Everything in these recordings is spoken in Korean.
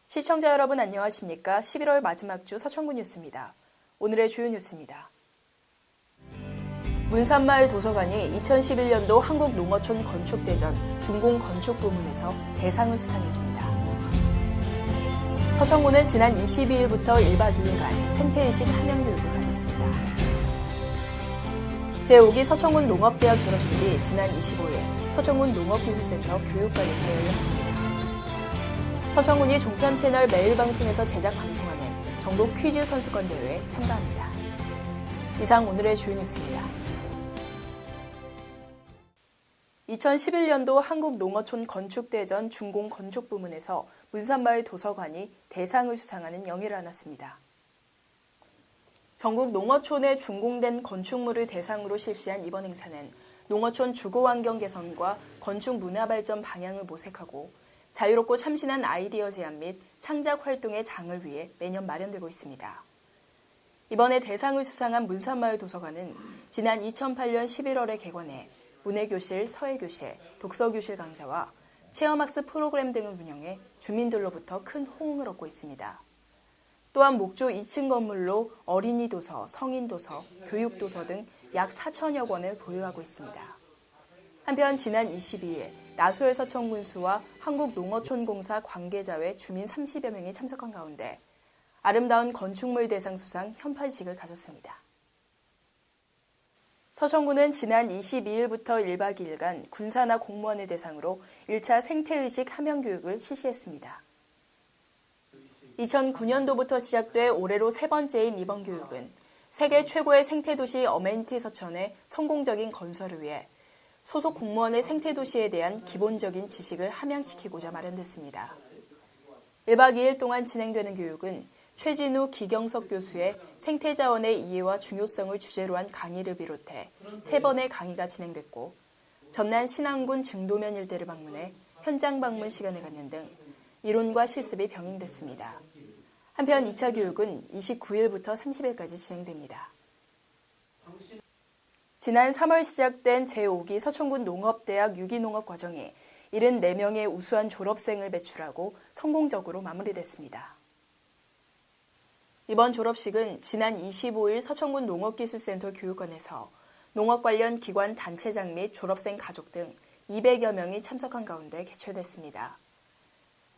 시청자 여러분 안녕하십니까? 11월 마지막 주 서천구 뉴스입니다. 오늘의 주요 뉴스입니다. 문산마을 도서관이 2011년도 한국농어촌 건축대전 준공건축부문에서 대상을 수상했습니다. 서천구는 지난 22일부터 1박 2일간 생태의식 함양교육을 가졌습니다. 제5기 서천군 농업대학 졸업식이 지난 25일 서천군 농업기술센터 교육관에서 열렸습니다. 서천군이 종편 채널 매일방송에서 제작 방송하는 전국 퀴즈 선수권 대회에 참가합니다. 이상 오늘의 주요 뉴스입니다. 2011년도 한국농어촌 건축대전 준공건축부문에서 문산마을 도서관이 대상을 수상하는 영예를 안았습니다. 전국 농어촌에 준공된 건축물을 대상으로 실시한 이번 행사는 농어촌 주거환경 개선과 건축 문화 발전 방향을 모색하고 자유롭고 참신한 아이디어 제안 및 창작 활동의 장을 위해 매년 마련되고 있습니다. 이번에 대상을 수상한 문산마을 도서관은 지난 2008년 11월에 개관해 문해교실, 서예교실, 독서교실 강좌와 체험학습 프로그램 등을 운영해 주민들로부터 큰 호응을 얻고 있습니다. 또한 목조 2층 건물로 어린이 도서, 성인 도서, 교육 도서 등 약 4천여 권을 보유하고 있습니다. 한편 지난 22일 나소열 서천군수와 한국농어촌공사 관계자 외 주민 30여 명이 참석한 가운데 아름다운 건축물 대상 수상 현판식을 가졌습니다. 서천구는 지난 22일부터 1박 2일간 군사나 공무원을 대상으로 1차 생태의식 함양교육을 실시했습니다. 2009년도부터 시작돼 올해로 세 번째인 이번 교육은 세계 최고의 생태도시 어메니티 서천의 성공적인 건설을 위해 소속 공무원의 생태도시에 대한 기본적인 지식을 함양시키고자 마련됐습니다. 1박 2일 동안 진행되는 교육은 최진우, 기경석 교수의 생태자원의 이해와 중요성을 주제로 한 강의를 비롯해 3번의 강의가 진행됐고 전남 신안군 증도면 일대를 방문해 현장 방문 시간을 갖는 등 이론과 실습이 병행됐습니다. 한편 2차 교육은 29일부터 30일까지 진행됩니다. 지난 3월 시작된 제5기 서천군 농업대학 유기농업 과정이 74명의 우수한 졸업생을 배출하고 성공적으로 마무리됐습니다. 이번 졸업식은 지난 25일 서천군 농업기술센터 교육관에서 농업 관련 기관 단체장 및 졸업생 가족 등 200여 명이 참석한 가운데 개최됐습니다.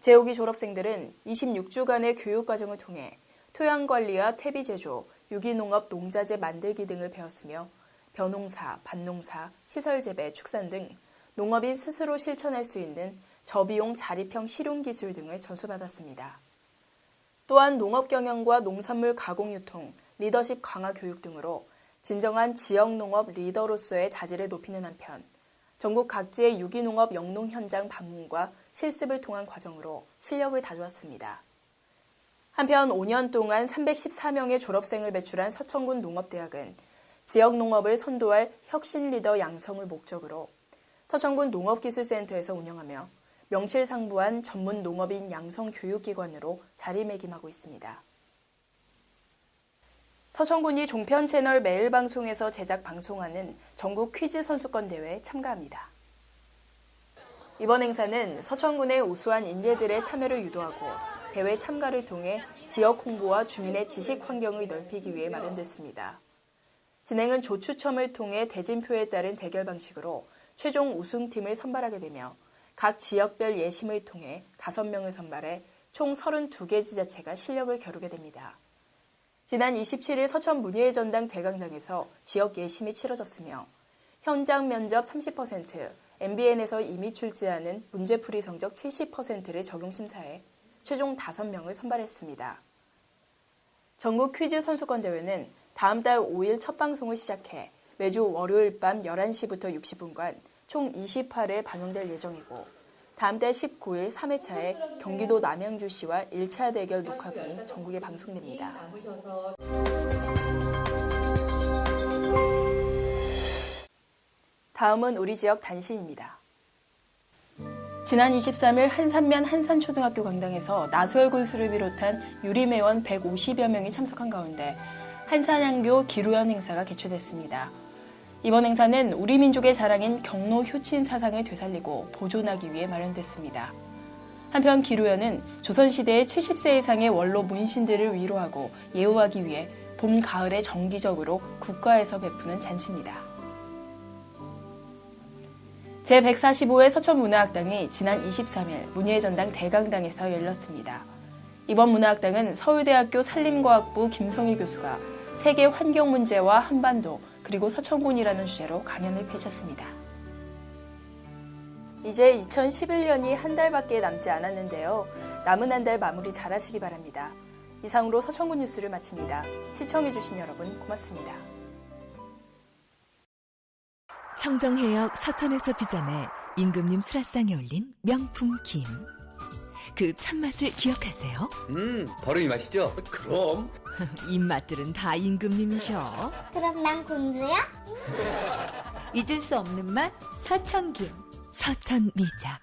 제5기 졸업생들은 26주간의 교육과정을 통해 토양관리와 퇴비 제조, 유기농업 농자재 만들기 등을 배웠으며 벼농사, 밭농사, 시설재배, 축산 등 농업인 스스로 실천할 수 있는 저비용 자립형 실용기술 등을 전수받았습니다. 또한 농업경영과 농산물 가공유통, 리더십 강화 교육 등으로 진정한 지역농업 리더로서의 자질을 높이는 한편 전국 각지의 유기농업 영농 현장 방문과 실습을 통한 과정으로 실력을 다져왔습니다. 한편 5년 동안 314명의 졸업생을 배출한 서천군 농업대학은 지역 농업을 선도할 혁신 리더 양성을 목적으로 서천군 농업기술센터에서 운영하며 명실상부한 전문 농업인 양성 교육기관으로 자리매김하고 있습니다. 서천군이 종편 채널 매일방송에서 제작 방송하는 전국 퀴즈 선수권 대회에 참가합니다. 이번 행사는 서천군의 우수한 인재들의 참여를 유도하고 대회 참가를 통해 지역 홍보와 주민의 지식 환경을 넓히기 위해 마련됐습니다. 진행은 조추첨을 통해 대진표에 따른 대결 방식으로 최종 우승팀을 선발하게 되며 각 지역별 예심을 통해 5명을 선발해 총 32개 지자체가 실력을 겨루게 됩니다. 지난 27일 서천 문예의 전당 대강당에서 지역 예심이 치러졌으며 현장 면접 30%, MBN에서 이미 출제하는 문제풀이 성적 70%를 적용심사해 최종 5명을 선발했습니다. 전국 퀴즈 선수권 대회는 다음 달 5일 첫 방송을 시작해 매주 월요일 밤 11시부터 60분간 총 28회 방영될 예정이고 다음 달 19일 3회차에 경기도 남양주시와 1차 대결 녹화분이 전국에 방송됩니다. 다음은 우리 지역 단신입니다. 지난 23일 한산면 한산초등학교 강당에서 나소열 군수를 비롯한 유림회원 150여 명이 참석한 가운데 한산양교 기루연 행사가 개최됐습니다. 이번 행사는 우리 민족의 자랑인 경로 효친 사상을 되살리고 보존하기 위해 마련됐습니다. 한편 기루연은 조선시대의 70세 이상의 원로 문신들을 위로하고 예우하기 위해 봄, 가을에 정기적으로 국가에서 베푸는 잔치입니다. 제145회 서천문화학당이 지난 23일 문예의 전당 대강당에서 열렸습니다. 이번 문화학당은 서울대학교 산림과학부 김성일 교수가 세계 환경 문제와 한반도 그리고 서천군이라는 주제로 강연을 펼쳤습니다. 이제 2011년이 한 달밖에 남지 않았는데요. 남은 한 달 마무리 잘하시기 바랍니다. 이상으로 서천군 뉴스를 마칩니다. 시청해주신 여러분 고맙습니다. 청정해역 서천에서 빚어내 임금님 수라상에 올린 명품 김. 그 참맛을 기억하세요? 바로 이 맛이죠? 그럼. 입맛들은 다 임금님이셔. 그럼 난 공주야? 잊을 수 없는 맛 서천김. 서천미작.